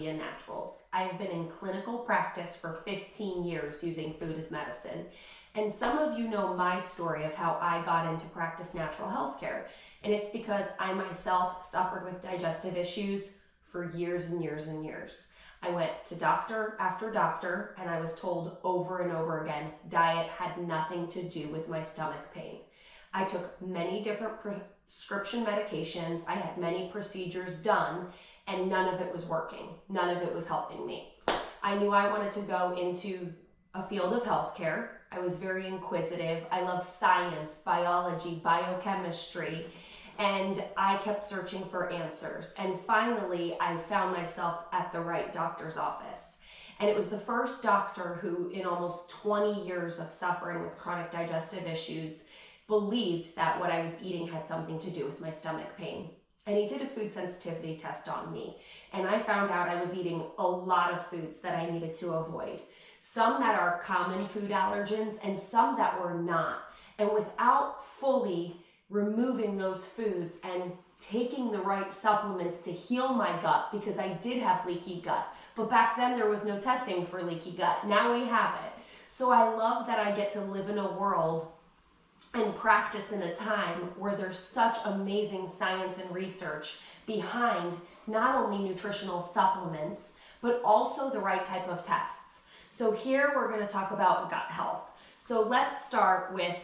Olivia Naturals. I have been in clinical practice for 15 years using food as medicine. And some of you know my story of how I got into practice natural healthcare. And it's because I myself suffered with digestive issues for years and years and years. I went to doctor after doctor, and I was told over and over again, diet had nothing to do with my stomach pain. I took many different prescription medications. I had many procedures done, and none of it was working. None of it was helping me. I knew I wanted to go into a field of healthcare. I was very inquisitive. I love science, biology, biochemistry, and I kept searching for answers. And finally, I found myself at the right doctor's office. And it was the first doctor who, in almost 20 years of suffering with chronic digestive issues, believed that what I was eating had something to do with my stomach pain. And he did a food sensitivity test on me. And I found out I was eating a lot of foods that I needed to avoid. Some that are common food allergens and some that were not. And without fully removing those foods and taking the right supplements to heal my gut, because I did have leaky gut. But back then there was no testing for leaky gut. Now we have it. So I love that I get to live in a world and practice in a time where there's such amazing science and research behind not only nutritional supplements, but also the right type of tests. So here we're going to talk about gut health. So let's start with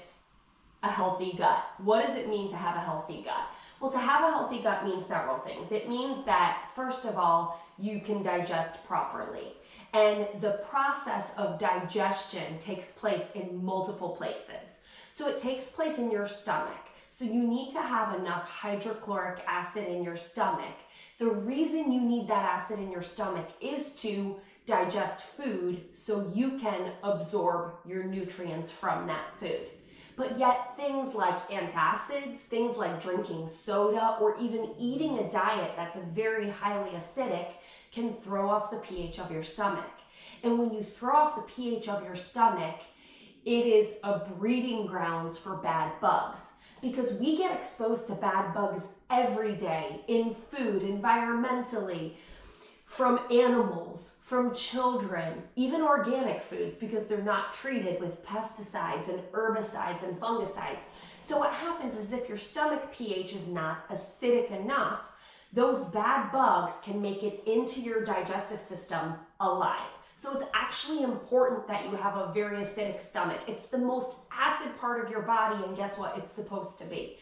a healthy gut. What does it mean to have a healthy gut? Well, to have a healthy gut means several things. It means that, first of all, you can digest properly. And the process of digestion takes place in multiple places. So it takes place in your stomach. So you need to have enough hydrochloric acid in your stomach. The reason you need that acid in your stomach is to digest food so you can absorb your nutrients from that food. But yet things like antacids, things like drinking soda, or even eating a diet that's very highly acidic can throw off the pH of your stomach. And when you throw off the pH of your stomach, it is a breeding grounds for bad bugs, because we get exposed to bad bugs every day in food, environmentally, from animals, from children, even organic foods, because they're not treated with pesticides and herbicides and fungicides. So what happens is if your stomach pH is not acidic enough, those bad bugs can make it into your digestive system alive. So it's actually important that you have a very acidic stomach. It's the most acid part of your body, and guess what? It's supposed to be.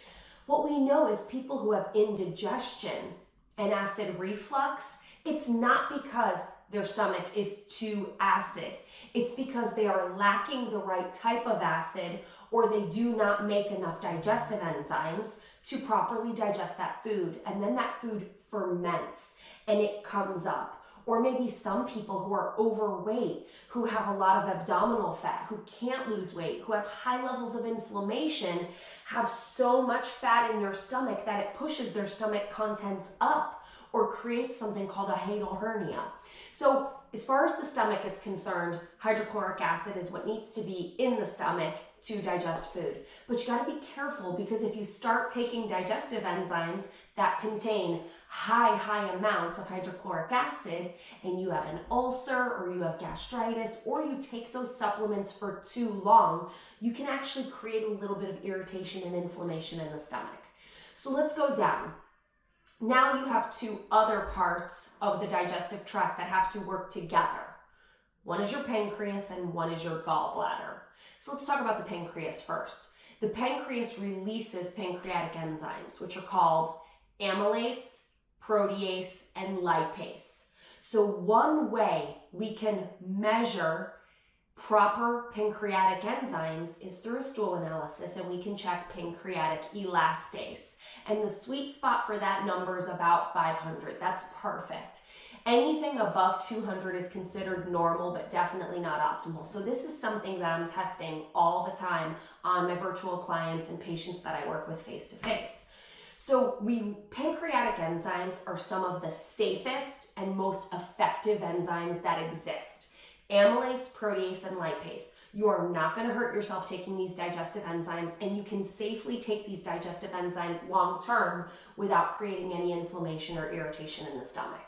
What we know is people who have indigestion and acid reflux, it's not because their stomach is too acid. It's because they are lacking the right type of acid, or they do not make enough digestive enzymes to properly digest that food. And then that food ferments and it comes up. Or maybe some people who are overweight, who have a lot of abdominal fat, who can't lose weight, who have high levels of inflammation, have so much fat in their stomach that it pushes their stomach contents up or creates something called a hiatal hernia. So as far as the stomach is concerned, hydrochloric acid is what needs to be in the stomach to digest food. But you gotta be careful, because if you start taking digestive enzymes that contain high amounts of hydrochloric acid, and you have an ulcer or you have gastritis, or you take those supplements for too long, you can actually create a little bit of irritation and inflammation in the stomach. So let's go down. Now you have two other parts of the digestive tract that have to work together. One is your pancreas and one is your gallbladder. So let's talk about the pancreas first. The pancreas releases pancreatic enzymes, which are called amylase, protease, and lipase. So one way we can measure proper pancreatic enzymes is through a stool analysis, and we can check pancreatic elastase. And the sweet spot for that number is about 500. That's perfect. Anything above 200 is considered normal, but definitely not optimal. So this is something that I'm testing all the time on my virtual clients and patients that I work with face to face. So pancreatic enzymes are some of the safest and most effective enzymes that exist. Amylase, protease, and lipase. You are not going to hurt yourself taking these digestive enzymes, and you can safely take these digestive enzymes long term without creating any inflammation or irritation in the stomach.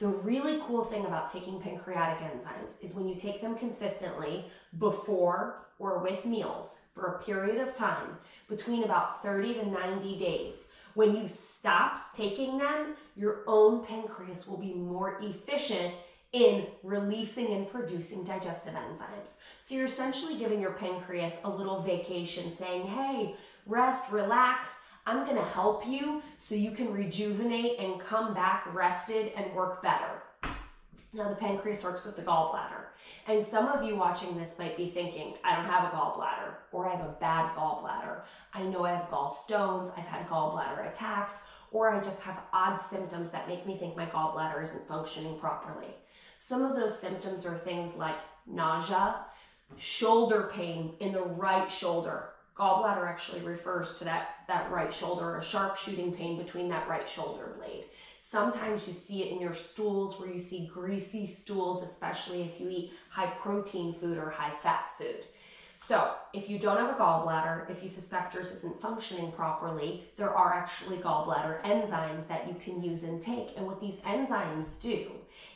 The really cool thing about taking pancreatic enzymes is when you take them consistently before or with meals for a period of time, between about 30 to 90 days, when you stop taking them, your own pancreas will be more efficient in releasing and producing digestive enzymes. So you're essentially giving your pancreas a little vacation, saying, hey, rest, relax, I'm gonna help you so you can rejuvenate and come back rested and work better. Now the pancreas works with the gallbladder. And some of you watching this might be thinking, I don't have a gallbladder, or I have a bad gallbladder. I know I have gallstones, I've had gallbladder attacks, or I just have odd symptoms that make me think my gallbladder isn't functioning properly. Some of those symptoms are things like nausea, shoulder pain in the right shoulder. Gallbladder actually refers to that right shoulder, a sharp shooting pain between that right shoulder blade. Sometimes you see it in your stools where you see greasy stools, especially if you eat high protein food or high fat food. So if you don't have a gallbladder, if you suspect yours isn't functioning properly, there are actually gallbladder enzymes that you can use and take. And what these enzymes do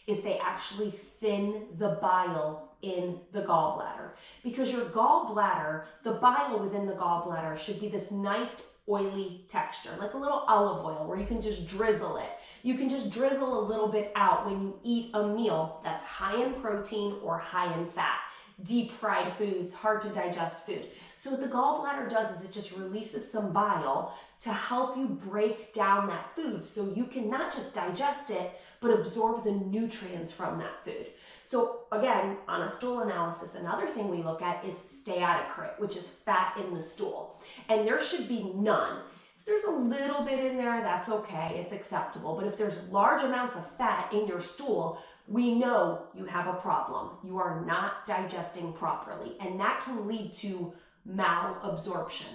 is they actually thin the bile in the gallbladder. Because your gallbladder, the bile within the gallbladder should be this nice oily texture, like a little olive oil where you can just drizzle it. You can just drizzle a little bit out when you eat a meal that's high in protein or high in fat. Deep fried foods, hard to digest food. So what the gallbladder does is it just releases some bile to help you break down that food so you can not just digest it, but absorb the nutrients from that food. So again, on a stool analysis, another thing we look at is steatocrit, which is fat in the stool. And there should be none. If there's a little bit in there, that's okay, it's acceptable. But if there's large amounts of fat in your stool, we know you have a problem. You are not digesting properly, and that can lead to malabsorption.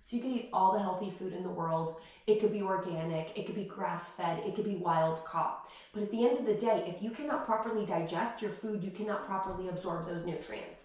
So you can eat all the healthy food in the world. It could be organic, it could be grass-fed, it could be wild caught. But at the end of the day, if you cannot properly digest your food, you cannot properly absorb those nutrients.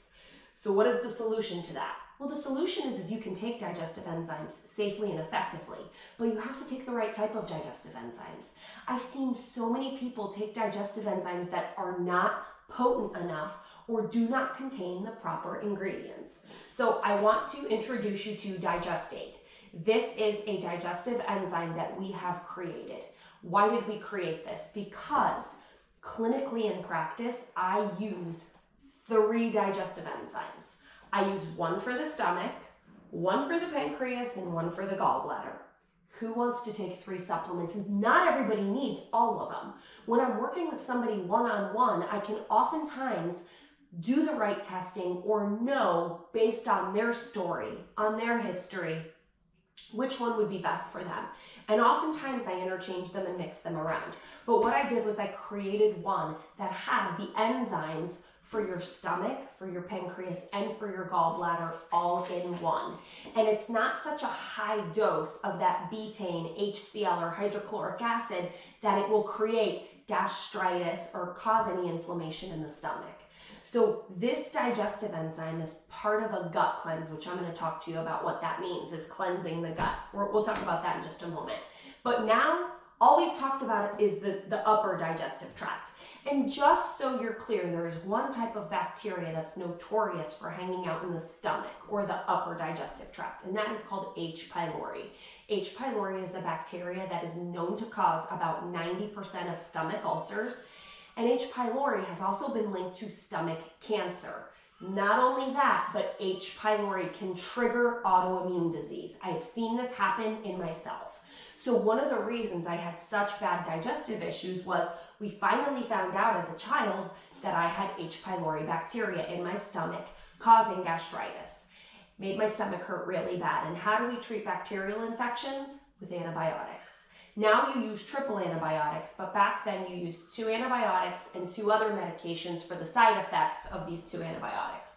So what is the solution to that? Well, the solution is you can take digestive enzymes safely and effectively, but you have to take the right type of digestive enzymes. I've seen so many people take digestive enzymes that are not potent enough or do not contain the proper ingredients. So I want to introduce you to Digestate. This is a digestive enzyme that we have created. Why did we create this? Because clinically in practice, I use 3 digestive enzymes. I use one for the stomach, one for the pancreas, and one for the gallbladder. Who wants to take 3 supplements? Not everybody needs all of them. When I'm working with somebody one-on-one, I can oftentimes do the right testing or know based on their story, on their history, which one would be best for them. And oftentimes I interchange them and mix them around. But what I did was I created one that had the enzymes for your stomach, for your pancreas, and for your gallbladder all in one. And it's not such a high dose of that betaine, HCl, or hydrochloric acid that it will create gastritis or cause any inflammation in the stomach. So this digestive enzyme is part of a gut cleanse, which I'm going to talk to you about what that means, is cleansing the gut. We'll talk about that in just a moment. But now, all we've talked about is the upper digestive tract. And just so you're clear, there is one type of bacteria that's notorious for hanging out in the stomach or the upper digestive tract, and that is called H. pylori. H. pylori is a bacteria that is known to cause about 90% of stomach ulcers, and H. pylori has also been linked to stomach cancer. Not only that, but H. pylori can trigger autoimmune disease. I have seen this happen in myself. So one of the reasons I had such bad digestive issues was we finally found out as a child that I had H. pylori bacteria in my stomach causing gastritis. Made my stomach hurt really bad. And how do we treat bacterial infections? With antibiotics. Now you use triple antibiotics, but back then you used 2 antibiotics and 2 other medications for the side effects of these 2 antibiotics.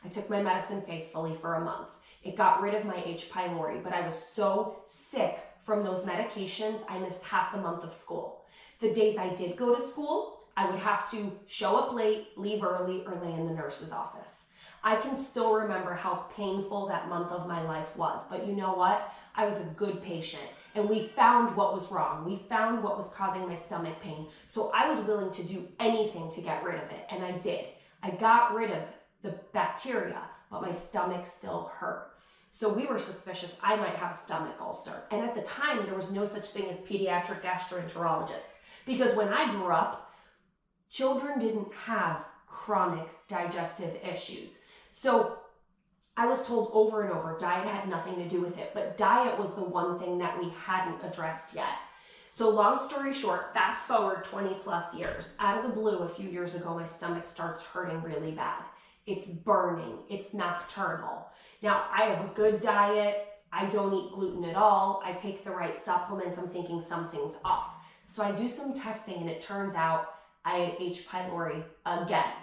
I took my medicine faithfully for a month. It got rid of my H. pylori, but I was so sick from those medications, I missed half the month of school. The days I did go to school, I would have to show up late, leave early, or lay in the nurse's office. I can still remember how painful that month of my life was, but you know what? I was a good patient. and we found what was wrong. We found what was causing my stomach pain. So I was willing to do anything to get rid of it, and I did. I got rid of the bacteria, but my stomach still hurt. So we were suspicious I might have a stomach ulcer. And at the time, there was no such thing as pediatric gastroenterologists, because when I grew up, children didn't have chronic digestive issues. So I was told over and over, diet had nothing to do with it, but diet was the one thing that we hadn't addressed yet. So long story short, fast forward 20 plus years, out of the blue a few years ago, my stomach starts hurting really bad. It's burning, it's nocturnal. Now, I have a good diet, I don't eat gluten at all, I take the right supplements, I'm thinking something's off. So I do some testing and it turns out I had H. pylori again.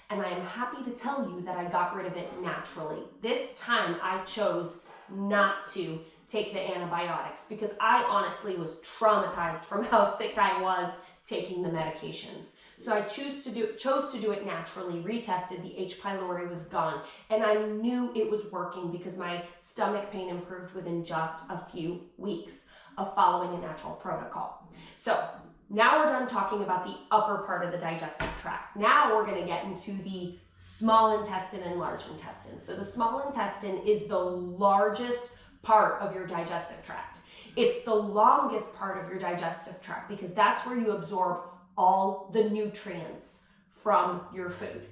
And I am happy to tell you that I got rid of it naturally. This time I chose not to take the antibiotics because I honestly was traumatized from how sick I was taking the medications. So I chose to do it naturally, retested, the H. pylori was gone, and I knew it was working because my stomach pain improved within just a few weeks of following a natural protocol. So now we're done talking about the upper part of the digestive tract. Now we're going to get into the small intestine and large intestine. So the small intestine is the largest part of your digestive tract. It's the longest part of your digestive tract because that's where you absorb all the nutrients from your food.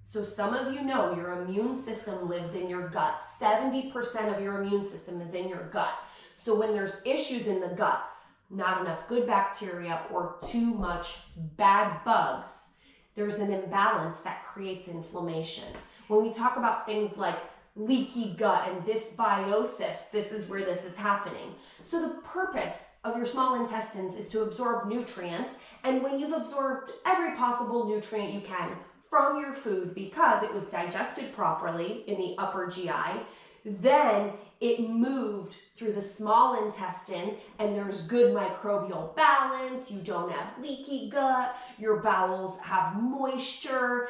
So some of you know your immune system lives in your gut. 70% of your immune system is in your gut. So when there's issues in the gut, not enough good bacteria or too much bad bugs, there's an imbalance that creates inflammation. When we talk about things like leaky gut and dysbiosis, this is where this is happening. So the purpose of your small intestines is to absorb nutrients, and when you've absorbed every possible nutrient you can from your food because it was digested properly in the upper GI, then it moved through the small intestine and there's good microbial balance, you don't have leaky gut, your bowels have moisture,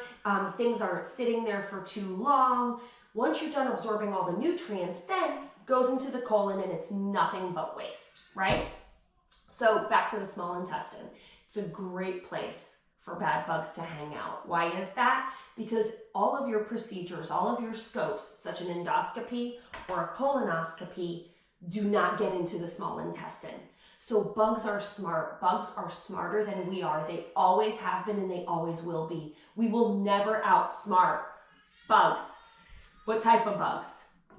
things aren't sitting there for too long. Once you're done absorbing all the nutrients, then goes into the colon and it's nothing but waste, right? So back to the small intestine. It's a great place for bad bugs to hang out. Why is that? Because all of your procedures, all of your scopes, such an endoscopy or a colonoscopy, do not get into the small intestine. So bugs are smart. Bugs are smarter than we are. They always have been and they always will be. We will never outsmart bugs. What type of bugs?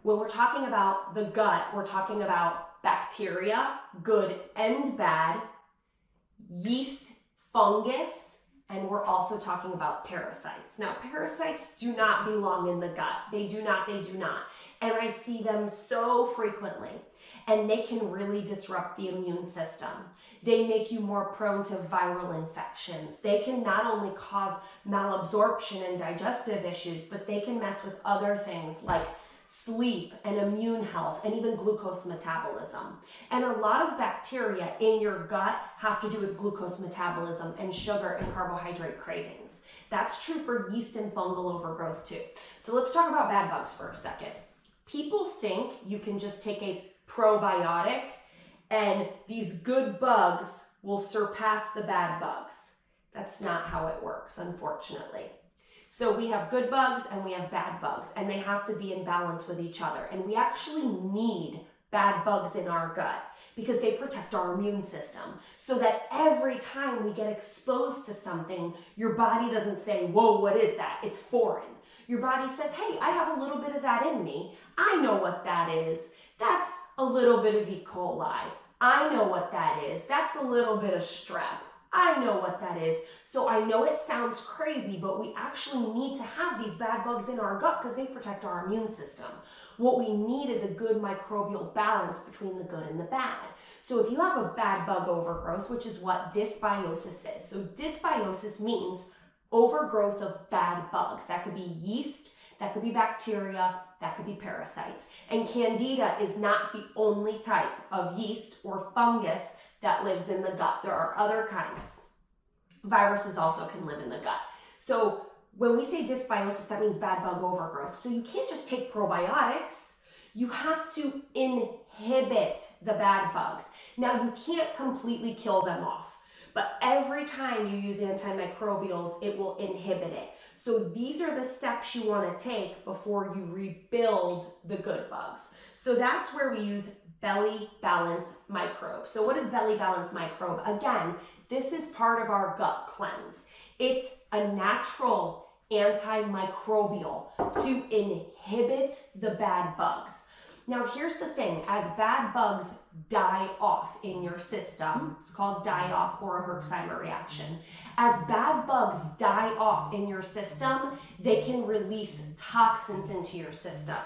When we're talking about the gut, we're talking about bacteria, good and bad, yeast, fungus, and we're also talking about parasites. Now, parasites do not belong in the gut. They do not. And I see them so frequently, and they can really disrupt the immune system. They make you more prone to viral infections. They can not only cause malabsorption and digestive issues, but they can mess with other things like sleep and immune health and even glucose metabolism. And a lot of bacteria in your gut have to do with glucose metabolism and sugar and carbohydrate cravings. That's true for yeast and fungal overgrowth too. So let's talk about bad bugs for a second. People think you can just take a probiotic and these good bugs will surpass the bad bugs. That's not how it works, unfortunately. So we have good bugs and we have bad bugs, and they have to be in balance with each other. And we actually need bad bugs in our gut because they protect our immune system so that every time we get exposed to something, your body doesn't say, whoa, what is that? It's foreign. Your body says, hey, I have a little bit of that in me. I know what that is. That's a little bit of E. coli. I know what that is. That's a little bit of strep. I know what that is. So I know it sounds crazy, but we actually need to have these bad bugs in our gut because they protect our immune system. What we need is a good microbial balance between the good and the bad. So if you have a bad bug overgrowth, which is what dysbiosis is. So dysbiosis means overgrowth of bad bugs. That could be yeast, that could be bacteria, that could be parasites. And Candida is not the only type of yeast or fungus that lives in the gut. There are other kinds. Viruses also can live in the gut. So when we say dysbiosis, that means bad bug overgrowth. So you can't just take probiotics. You have to inhibit the bad bugs. Now, you can't completely kill them off, but every time you use antimicrobials, it will inhibit it. So these are the steps you want to take before you rebuild the good bugs. So that's where we use belly balance microbe. So what is belly balance microbe? Again, this is part of our gut cleanse. It's a natural antimicrobial to inhibit the bad bugs. Now, here's the thing, as bad bugs die off in your system, it's called die-off or a Herxheimer reaction. As bad bugs die off in your system, they can release toxins into your system.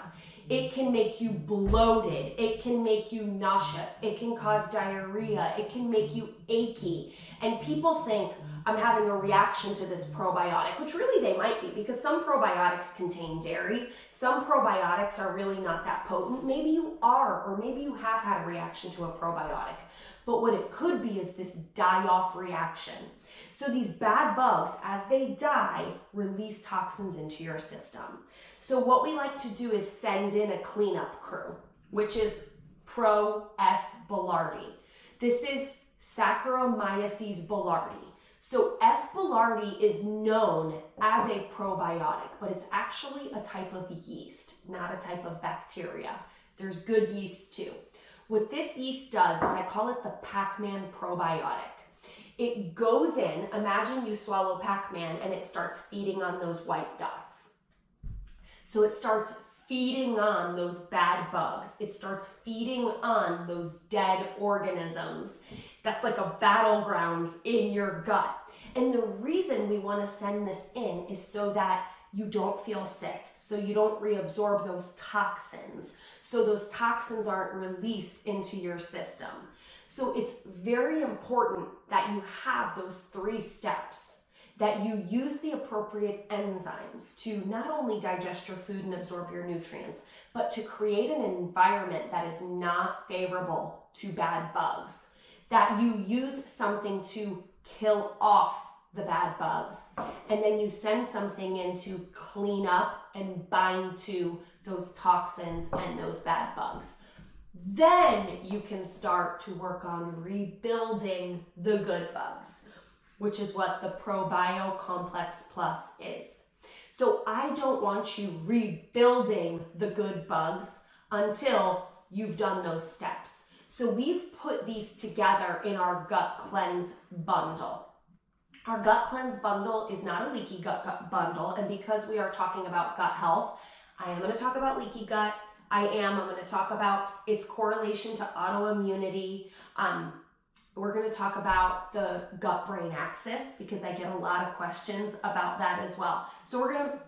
It can make you bloated, it can make you nauseous, it can cause diarrhea, it can make you achy. And people think, I'm having a reaction to this probiotic, which really they might be, because some probiotics contain dairy. Some probiotics are really not that potent. Maybe you are, or maybe you have had a reaction to a probiotic. But what it could be is this die-off reaction. So these bad bugs, as they die, release toxins into your system. So what we like to do is send in a cleanup crew, which is Pro-S Boulardii. This is Saccharomyces boulardii. So S. boulardii is known as a probiotic, but it's actually a type of yeast, not a type of bacteria. There's good yeast too. What this yeast does is I call it the Pac-Man probiotic. It goes in, imagine you swallow Pac-Man and it starts feeding on those white dots. So it starts feeding on those bad bugs. It starts feeding on those dead organisms. That's like a battlegrounds in your gut. And the reason we want to send this in is so that you don't feel sick, so you don't reabsorb those toxins, so those toxins aren't released into your system. So it's very important that you have those 3 steps, that you use the appropriate enzymes to not only digest your food and absorb your nutrients, but to create an environment that is not favorable to bad bugs, that you use something to kill off the bad bugs, and then you send something in to clean up and bind to those toxins and those bad bugs. Then you can start to work on rebuilding the good bugs, which is what the Probio Complex Plus is. So I don't want you rebuilding the good bugs until you've done those steps. So we've put these together in our gut cleanse bundle. Our gut cleanse bundle is not a leaky gut bundle, and because we are talking about gut health, I am going to talk about leaky gut. I'm going to talk about its correlation to autoimmunity. We're going to talk about the gut-brain axis because I get a lot of questions about that as well. So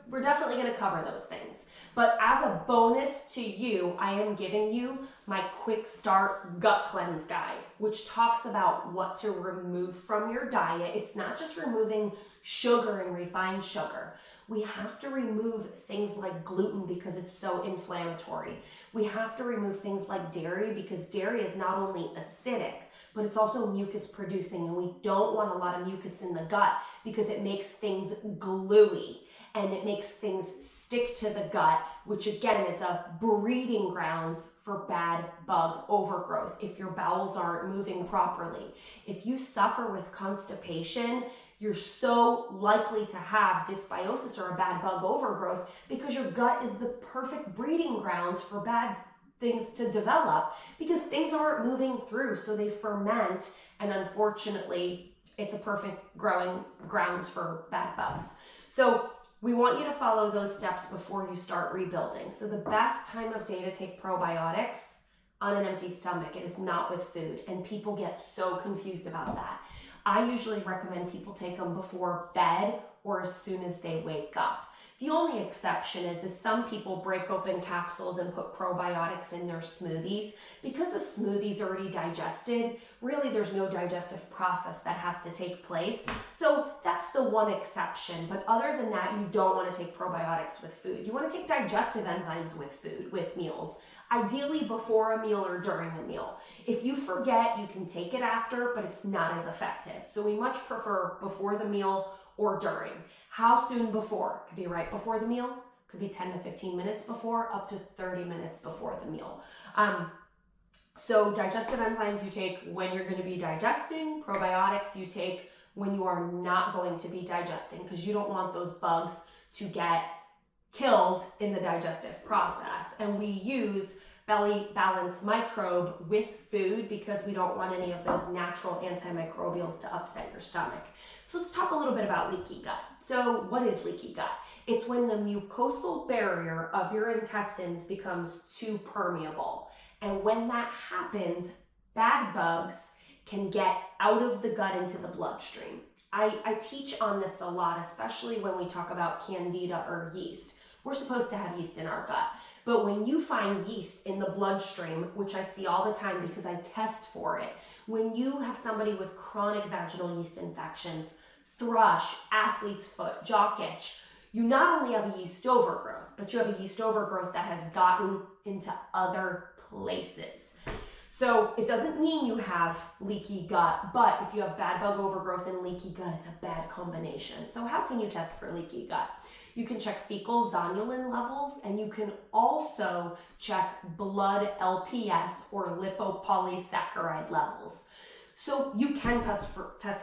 we're definitely going to cover those things. But as a bonus to you, I am giving you my quick start gut cleanse guide, which talks about what to remove from your diet. It's not just removing sugar and refined sugar. We have to remove things like gluten because it's so inflammatory. We have to remove things like dairy because dairy is not only acidic, but it's also mucus producing, and we don't want a lot of mucus in the gut because it makes things gluey and it makes things stick to the gut, which again is a breeding grounds for bad bug overgrowth if your bowels aren't moving properly. If you suffer with constipation, you're so likely to have dysbiosis or a bad bug overgrowth because your gut is the perfect breeding grounds for bad things to develop because things aren't moving through, so they ferment, and unfortunately it's a perfect growing grounds for bad bugs. So we want you to follow those steps before you start rebuilding. So the best time of day to take probiotics on an empty stomach, it is not with food, and people get so confused about that. I usually recommend people take them before bed or as soon as they wake up. The only exception is some people break open capsules and put probiotics in their smoothies. Because the smoothie's already digested, really there's no digestive process that has to take place. So that's the one exception. But other than that, you don't want to take probiotics with food. You want to take digestive enzymes with food, with meals. Ideally before a meal or during a meal. If you forget, you can take it after, but it's not as effective. So we much prefer before the meal or during. How soon before? Could be right before the meal, could be 10 to 15 minutes before, up to 30 minutes before the meal. So digestive enzymes you take when you're going to be digesting. Probiotics you take when you are not going to be digesting, because you don't want those bugs to get killed in the digestive process. And we use belly balance microbe with food because we don't want any of those natural antimicrobials to upset your stomach. So let's talk a little bit about leaky gut. So what is leaky gut? It's when the mucosal barrier of your intestines becomes too permeable. And when that happens, bad bugs can get out of the gut into the bloodstream. I teach on this a lot, especially when we talk about candida or yeast. We're supposed to have yeast in our gut. But when you find yeast in the bloodstream, which I see all the time because I test for it, when you have somebody with chronic vaginal yeast infections, thrush, athlete's foot, jock itch, you not only have a yeast overgrowth, but you have a yeast overgrowth that has gotten into other places. So it doesn't mean you have leaky gut, but if you have bad bug overgrowth and leaky gut, it's a bad combination. So how can you test for leaky gut? You can check fecal zonulin levels, and you can also check blood LPS or lipopolysaccharide levels. So you can test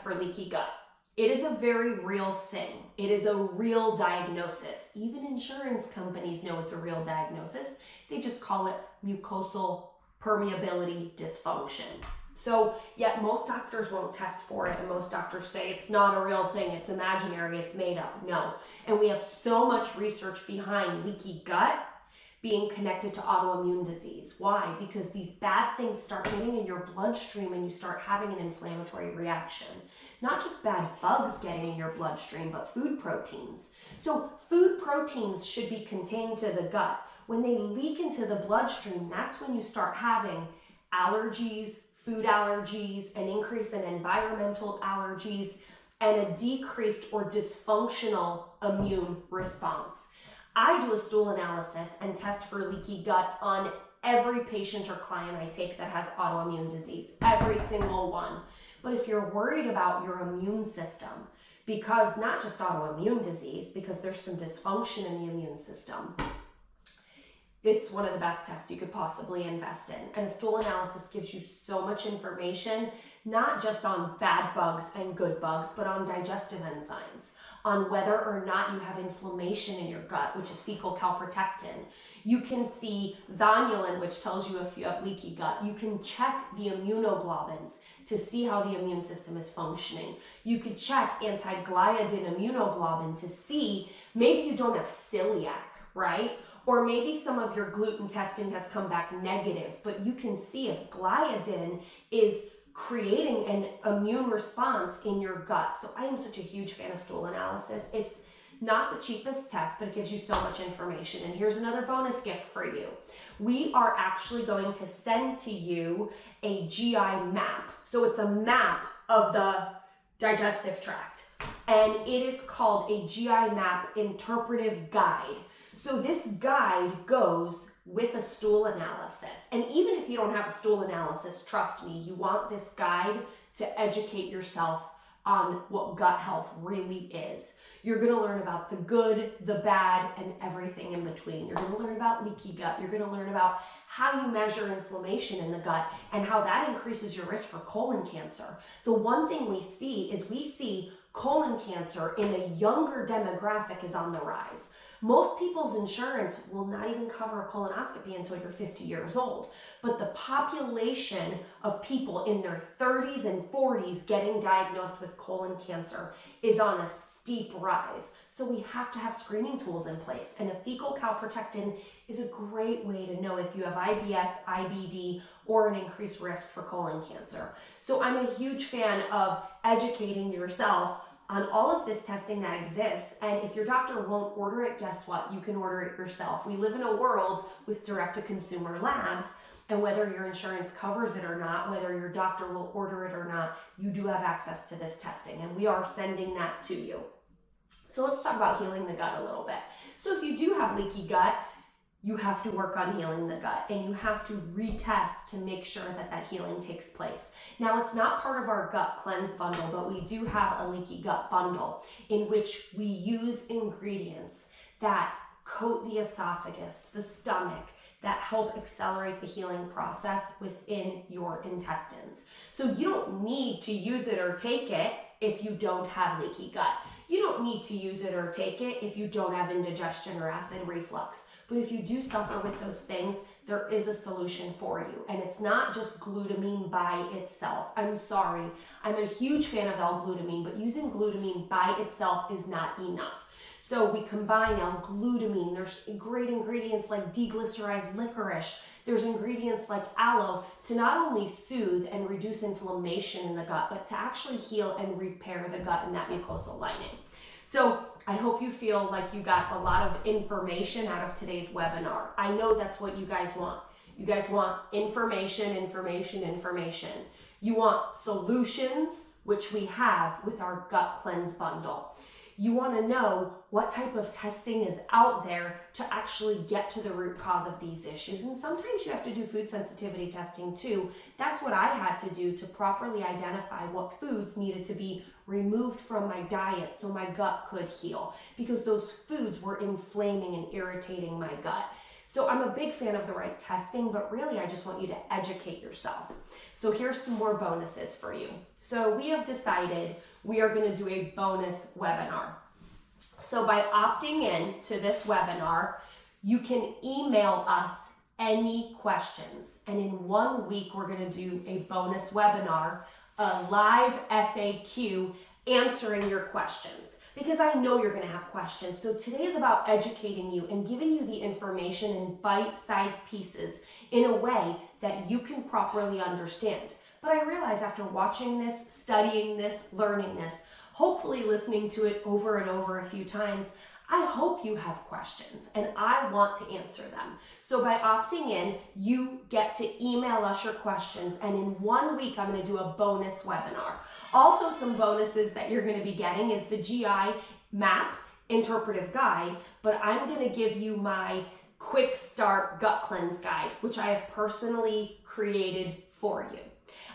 for leaky gut. It is a very real thing. It is a real diagnosis. Even insurance companies know it's a real diagnosis. They just call it mucosal permeability dysfunction. So yet most doctors won't test for it, and most doctors say it's not a real thing, it's imaginary, it's made up. No. And we have so much research behind leaky gut being connected to autoimmune disease. Why? Because these bad things start getting in your bloodstream and you start having an inflammatory reaction. Not just bad bugs getting in your bloodstream, but food proteins. So food proteins should be contained to the gut. When they leak into the bloodstream, that's when you start having allergies, food allergies, an increase in environmental allergies, and a decreased or dysfunctional immune response. I do a stool analysis and test for leaky gut on every patient or client I take that has autoimmune disease, every single one. But if you're worried about your immune system, because not just autoimmune disease, because there's some dysfunction in the immune system, it's one of the best tests you could possibly invest in. And a stool analysis gives you so much information, not just on bad bugs and good bugs, but on digestive enzymes, on whether or not you have inflammation in your gut, which is fecal calprotectin. You can see zonulin, which tells you if you have leaky gut. You can check the immunoglobulins to see how the immune system is functioning. You could check anti-gliadin immunoglobulin to see maybe you don't have celiac, right? Or maybe some of your gluten testing has come back negative, but you can see if gliadin is creating an immune response in your gut. So I am such a huge fan of stool analysis. It's not the cheapest test, but it gives you so much information. And here's another bonus gift for you. We are actually going to send to you a GI map. So it's a map of the digestive tract, and it is called a GI Map Interpretive Guide. So this guide goes with a stool analysis. And even if you don't have a stool analysis, trust me, you want this guide to educate yourself on what gut health really is. You're going to learn about the good, the bad, and everything in between. You're going to learn about leaky gut. You're going to learn about how you measure inflammation in the gut and how that increases your risk for colon cancer. The one thing we see is we see colon cancer in a younger demographic is on the rise. Most people's insurance will not even cover a colonoscopy until you're 50 years old. But the population of people in their 30s and 40s getting diagnosed with colon cancer is on a steep rise. So we have to have screening tools in place. And a fecal calprotectin is a great way to know if you have IBS, IBD, or an increased risk for colon cancer. So I'm a huge fan of educating yourself on all of this testing that exists. And if your doctor won't order it, guess what? You can order it yourself. We live in a world with direct-to-consumer labs, and whether your insurance covers it or not, whether your doctor will order it or not, you do have access to this testing, and we are sending that to you. So let's talk about healing the gut a little bit. So if you do have leaky gut, you have to work on healing the gut, and you have to retest to make sure that that healing takes place. Now, it's not part of our gut cleanse bundle, but we do have a leaky gut bundle in which we use ingredients that coat the esophagus, the stomach, that help accelerate the healing process within your intestines. So you don't need to use it or take it if you don't have leaky gut. You don't need to use it or take it if you don't have indigestion or acid reflux. But if you do suffer with those things, there is a solution for you. And it's not just glutamine by itself. I'm sorry, I'm a huge fan of L-glutamine, but using glutamine by itself is not enough. So we combine L-glutamine. There's great ingredients like deglycerized licorice. There's ingredients like aloe to not only soothe and reduce inflammation in the gut, but to actually heal and repair the gut and that mucosal lining. So I hope you feel like you got a lot of information out of today's webinar. I know that's what you guys want. You guys want information, information, information. You want solutions, which we have with our Gut Cleanse bundle. You want to know what type of testing is out there to actually get to the root cause of these issues. And sometimes you have to do food sensitivity testing too. That's what I had to do to properly identify what foods needed to be removed from my diet so my gut could heal, because those foods were inflaming and irritating my gut. So I'm a big fan of the right testing, but really I just want you to educate yourself. So here's some more bonuses for you. So we have decided we are going to do a bonus webinar. So by opting in to this webinar, you can email us any questions. And in 1 week, we're going to do a bonus webinar, a live FAQ answering your questions, because I know you're going to have questions. So today is about educating you and giving you the information in bite-sized pieces in a way that you can properly understand. But I realize after watching this, studying this, learning this, hopefully listening to it over and over a few times, I hope you have questions and I want to answer them. So by opting in, you get to email us your questions, and in 1 week, I'm going to do a bonus webinar. Also, some bonuses that you're going to be getting is the GI Map Interpretive Guide, but I'm going to give you my Quick Start Gut Cleanse Guide, which I have personally created for you.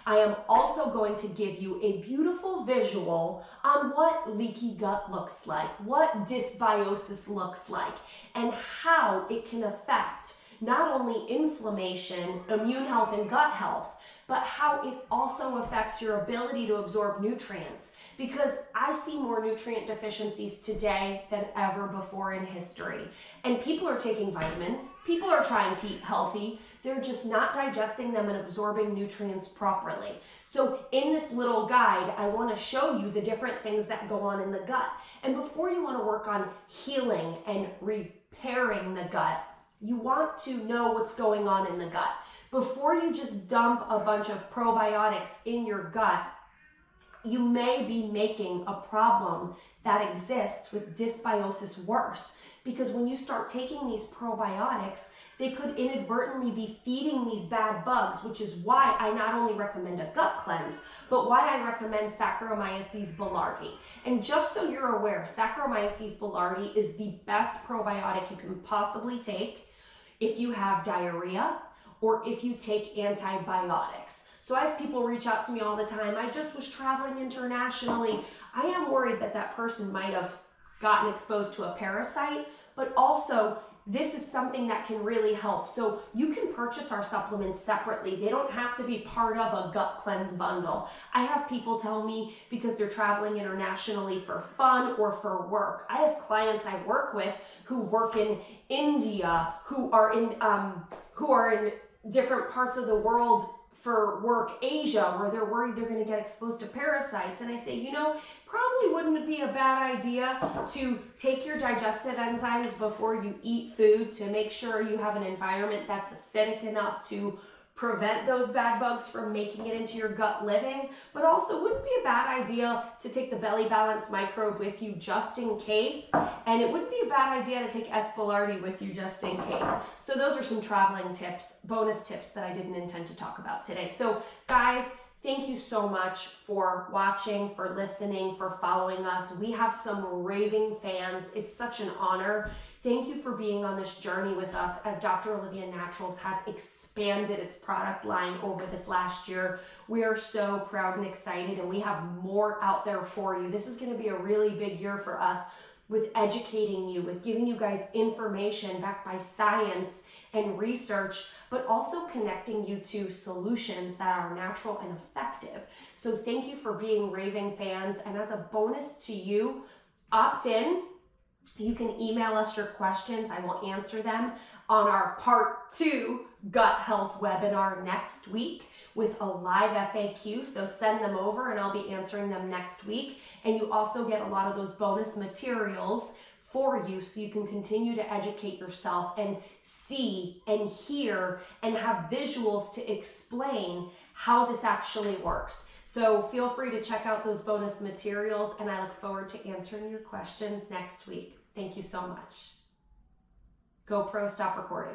I am also going to give you a beautiful visual on what leaky gut looks like, what dysbiosis looks like, and how it can affect not only inflammation, immune health, and gut health, but how it also affects your ability to absorb nutrients. Because I see more nutrient deficiencies today than ever before in history. And people are taking vitamins, people are trying to eat healthy, they're just not digesting them and absorbing nutrients properly. So in this little guide, I want to show you the different things that go on in the gut. And before you want to work on healing and repairing the gut, you want to know what's going on in the gut. Before you just dump a bunch of probiotics in your gut, you may be making a problem that exists with dysbiosis worse. Because when you start taking these probiotics, they could inadvertently be feeding these bad bugs, which is why I not only recommend a gut cleanse, but why I recommend Saccharomyces boulardii. And just so you're aware, Saccharomyces boulardii is the best probiotic you can possibly take if you have diarrhea or if you take antibiotics. So I have people reach out to me all the time. I just was traveling internationally. I am worried that that person might have gotten exposed to a parasite, but also this is something that can really help. So you can purchase our supplements separately. They don't have to be part of a gut cleanse bundle. I have people tell me because they're traveling internationally for fun or for work. I have clients I work with who work in India, who are in different parts of the world for work, Asia, where they're worried they're going to get exposed to parasites. And I say, you know, probably wouldn't it be a bad idea to take your digestive enzymes before you eat food to make sure you have an environment that's acidic enough to prevent those bad bugs from making it into your gut living. But also, wouldn't it be a bad idea to take the Belly Balance microbe with you just in case? And it wouldn't be a bad idea to take S. Boulardii with you just in case. So those are some traveling tips, bonus tips that I didn't intend to talk about today. So guys, thank you so much for watching, for listening, for following us. We have some raving fans. It's such an honor. Thank you for being on this journey with us as Dr. Olivia Naturals has expanded its product line over this last year. We are so proud and excited, and we have more out there for you. This is going to be a really big year for us with educating you, with giving you guys information backed by science and research, but also connecting you to solutions that are natural and effective. So thank you for being raving fans. And as a bonus to you, opt in. You can email us your questions. I will answer them on our part 2 gut health webinar next week with a live FAQ. So send them over and I'll be answering them next week. And you also get a lot of those bonus materials for you so you can continue to educate yourself and see and hear and have visuals to explain how this actually works. So feel free to check out those bonus materials, and I look forward to answering your questions next week. Thank you so much. GoPro, stop recording.